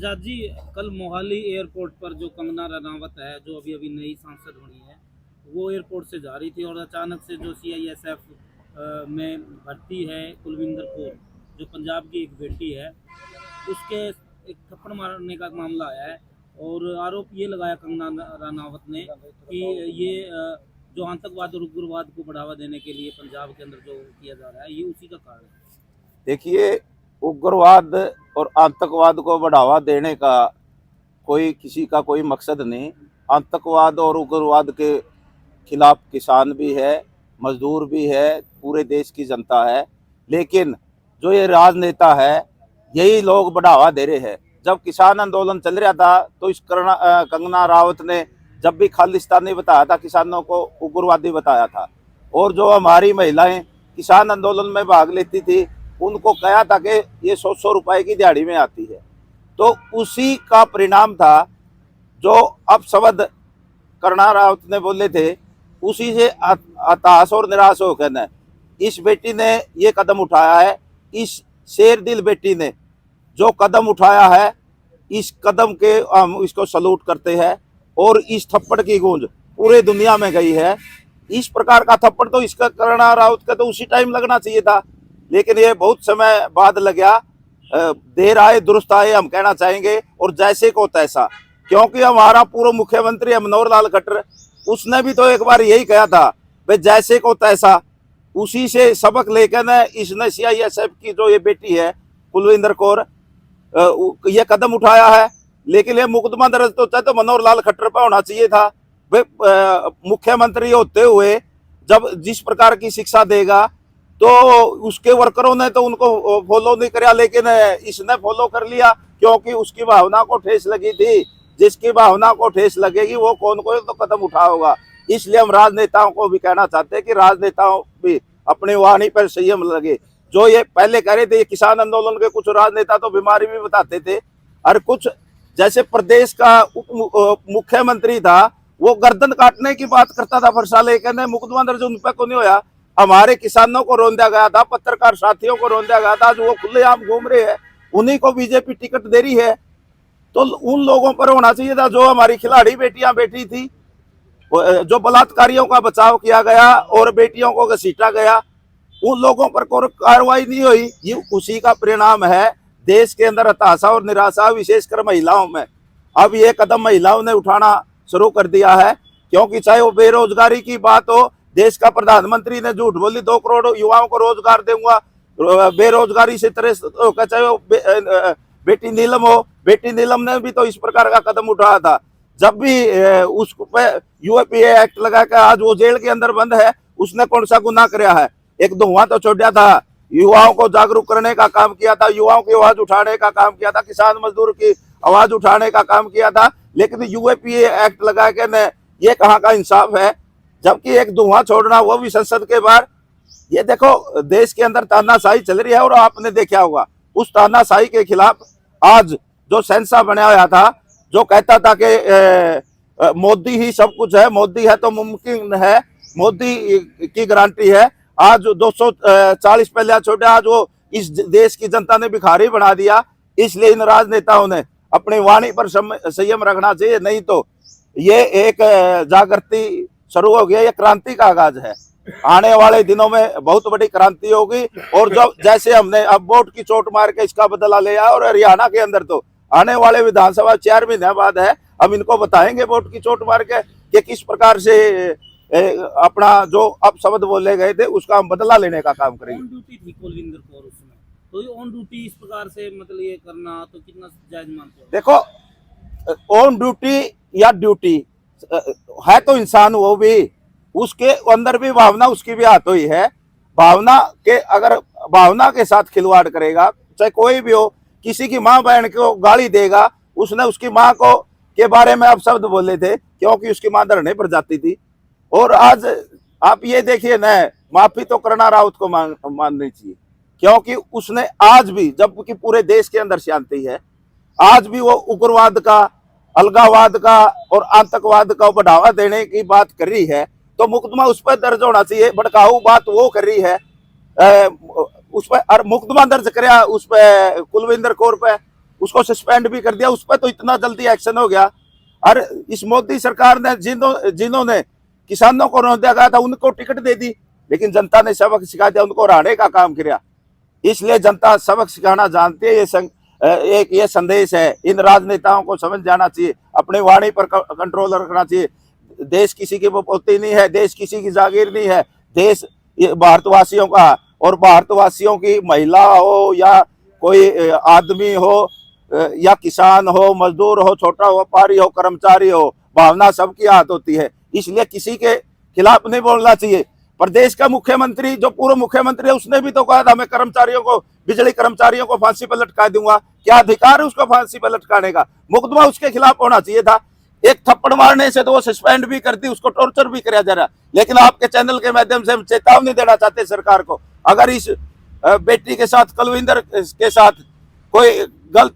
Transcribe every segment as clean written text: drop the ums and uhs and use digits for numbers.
आजाद जी, कल मोहाली एयरपोर्ट पर जो कंगना रनावत है, जो अभी अभी नई सांसद बनी है, वो एयरपोर्ट से जा रही थी और अचानक से जो सीआईएसएफ में भर्ती है कुलविंदर कौर, जो पंजाब की एक बेटी है, उसके एक थप्पड़ मारने का मामला आया है। और आरोप ये लगाया कंगना रनावत ने कि ये जो आतंकवाद और उग्रवाद को बढ़ावा देने के लिए पंजाब के अंदर जो किया जा रहा है, ये उसी का कारण है। देखिए, उग्रवाद और आतंकवाद को बढ़ावा देने का किसी का कोई मकसद नहीं। आतंकवाद और उग्रवाद के खिलाफ किसान भी है, मजदूर भी है, पूरे देश की जनता है। लेकिन जो ये राजनेता है, यही लोग बढ़ावा दे रहे हैं। जब किसान आंदोलन चल रहा था तो इस कंगना रावत ने जब भी खालिस्तानी बताया था, किसानों को उग्रवादी बताया था। और जो हमारी महिलाएं किसान आंदोलन में भाग लेती थी, उनको कहा था कि ये 100 रुपए की दिहाड़ी में आती है। तो उसी का परिणाम था जो अपशब्द कंगना रावत ने बोले थे, उसी से हताश और निराश होकर न इस बेटी ने ये कदम उठाया है। इस शेर दिल बेटी ने जो कदम उठाया है, इस कदम के हम इसको सलूट करते हैं। और इस थप्पड़ की गूंज पूरे दुनिया में गई है। इस प्रकार का थप्पड़ तो इसका कंगना रावत का तो उसी टाइम लगना चाहिए था, लेकिन ये बहुत समय बाद लग गया। देर आए दुरुस्त आए, हम कहना चाहेंगे। और जैसे को तैसा, क्योंकि हमारा पूर्व मुख्यमंत्री मनोहर लाल खट्टर, उसने भी तो एक बार यही कहा था, भाई जैसे को तैसा। उसी से सबक लेकर न इसने सीआईएसएफ की जो ये बेटी है कुलविंदर कौर, ये कदम उठाया है। लेकिन ये मुकदमा दर्ज तो चाहे तो मनोहर लाल खट्टर पर होना चाहिए था। मुख्यमंत्री होते हुए जब जिस प्रकार की शिक्षा देगा, तो उसके वर्करों ने तो उनको फॉलो नहीं किया, लेकिन इसने फॉलो कर लिया, क्योंकि उसकी भावना को ठेस लगी थी। जिसकी भावना को ठेस लगेगी वो कौन को तो कदम उठाओगा। इसलिए हम राजनेताओं को भी कहना चाहते हैं कि राजनेताओं भी अपनी वाणी पर संयम लगे। जो ये पहले कह रहे थे, किसान आंदोलन के कुछ राजनेता तो बीमारी भी बताते थे, और कुछ जैसे प्रदेश का उप मुख्यमंत्री था, वो गर्दन काटने की बात करता था फरसा लेकर, मुकदमा दर्ज उन पर को नहीं होया। हमारे किसानों को रोंदा गया था, पत्रकार साथियों को रोंदा गया था, जो वो खुलेआम घूम रहे हैं, उन्हीं को बीजेपी टिकट दे रही है। तो उन लोगों पर होना चाहिए था। जो हमारी खिलाड़ी बेटियां बैठी थी, जो बलात्कारियों का बचाव किया गया और बेटियों को घसीटा गया, उन लोगों पर कोई कार्रवाई नहीं हुई। ये उसी का परिणाम है। देश के अंदर हताशा और निराशा, विशेषकर महिलाओं में। अब ये कदम महिलाओं ने उठाना शुरू कर दिया है, क्योंकि चाहे वो बेरोजगारी की बात हो, देश का प्रधानमंत्री ने झूठ बोली 2 करोड़ युवाओं को रोजगार दूंगा, बेरोजगारी से चाहे वो बेटी नीलम हो, बेटी नीलम ने भी तो इस प्रकार का कदम उठाया था। जब भी उस पे यूएपीए एक्ट लगा के आज वो जेल के अंदर बंद है, उसने कौन सा गुनाह किया है? एक धुआं तो छोड़ा था, युवाओं को जागरूक करने का काम किया था, युवाओं की आवाज उठाने का काम किया था, किसान मजदूर की आवाज उठाने का काम किया था। लेकिन यूएपीए एक्ट लगा के न ये कहाँ का इंसाफ है? जबकि एक धुआं छोड़ना, वो भी संसद के बाहर। ये देखो, देश के अंदर तानाशाही चल रही है, और आपने देखा होगा उस तानाशाही के खिलाफ आज जो सेंसा बना हुआ था, जो कहता था कि मोदी ही सब कुछ है, मोदी है तो मुमकिन है, मोदी की गारंटी है। आज 240 पहले छोटे, आज वो इस देश की जनता ने भिखारी बना दिया। इसलिए इन राजनेताओं ने अपनी वाणी पर संयम रखना चाहिए, नहीं तो ये एक जागृति शुरू हो गया, ये क्रांति का आगाज है। आने वाले दिनों में बहुत बड़ी क्रांति होगी। और जो जैसे हमने अब वोट की चोट मार के इसका बदला लिया, और हरियाणा के अंदर तो आने वाले विधानसभा 4 महीने बाद है, हम इनको बताएंगे वोट की चोट मार के कि किस प्रकार से अपना जो अपशब्द बोले गए थे उसका हम बदला लेने का काम करेंगे। ऑन ड्यूटी थी कुलविंदर कौर उसमें, तो ये ऑन ड्यूटी इस प्रकार से मतलब ये करना तो कितना जायज मानते हो? देखो, ऑन ड्यूटी या ड्यूटी है तो इंसान वो भी, उसके अंदर भी भावना उसकी भी हाथ हुई है। भावना के अगर भावना के साथ खिलवाड़ करेगा, चाहे कोई भी हो, किसी की माँ बहन को गाली देगा, उसने उसकी माँ को के बारे में अपशब्द बोले थे, क्योंकि उसकी माँ धरने पर जाती थी। और आज आप ये देखिए न, माफी तो कंगना रावत को माननी चाहिए, क्योंकि उसने आज भी, जबकि पूरे देश के अंदर शांति है, आज भी वो उग्रवाद का, अलगावाद का और आतंकवाद का बढ़ावा देने की बात कर रही है। तो मुकदमा उस पर दर्ज होना चाहिए। भड़काऊ बात वो कर रही है, उस पर मुकदमा दर्ज कराया उस पर कुलविंदर कौर पे, उसको सस्पेंड भी कर दिया, उस पर तो इतना जल्दी एक्शन हो गया। और इस मोदी सरकार ने जिन्होंने किसानों को रौंदा गया था उनको टिकट दे दी, लेकिन जनता ने सबक सिखा दिया, उनको हराने का काम किया। इसलिए जनता सबक सिखाना जानती है। एक ये संदेश है, इन राजनेताओं को समझ जाना चाहिए, अपनी वाणी पर कंट्रोल रखना चाहिए। देश किसी की प्रॉपर्टी नहीं है, देश किसी की जागीर नहीं है, देश भारतवासियों का। और भारतवासियों की महिला हो या कोई आदमी हो या किसान हो, मजदूर हो, छोटा व्यापारी हो, कर्मचारी हो, भावना सबकी हाथ होती है। इसलिए किसी के खिलाफ नहीं बोलना चाहिए। प्रदेश का मुख्यमंत्री, जो पूर्व मुख्यमंत्री है, उसने भी तो कहा था मैं कर्मचारियों को, बिजली कर्मचारियों को फांसी पर लटका दूंगा। क्या अधिकार है उसको फांसी पर लटकाने का? मुकदमा उसके खिलाफ होना चाहिए था। एक थप्पड़ मारने से तो वो सस्पेंड भी कर दी, उसको टॉर्चर भी किया जा रहा। लेकिन आपके चैनल के माध्यम से हम चेतावनी देना चाहते सरकार को, अगर इस बेटी के साथ, कुलविंदर के साथ कोई गलत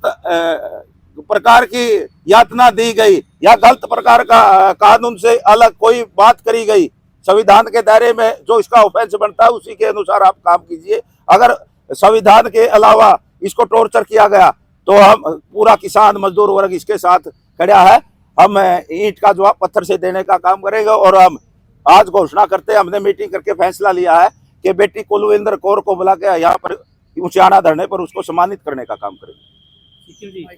प्रकार की यातना दी गई या गलत प्रकार का कानून से अलग कोई बात करी गई, संविधान के दायरे में जो इसका ऑफेंस बनता है उसी के अनुसार आप काम कीजिए। अगर संविधान के अलावा इसको टॉर्चर किया गया तो हम पूरा किसान मजदूर वर्ग इसके साथ खड़ा है। हम ईंट का जवाब पत्थर से देने का काम करेंगे। और हम आज घोषणा करते हैं, हमने मीटिंग करके फैसला लिया है कि बेटी कुलविंदर कौर को बुला के यहाँ पर ऊंचाना धरने पर उसको सम्मानित करने का काम करेंगे। ठीक है जी।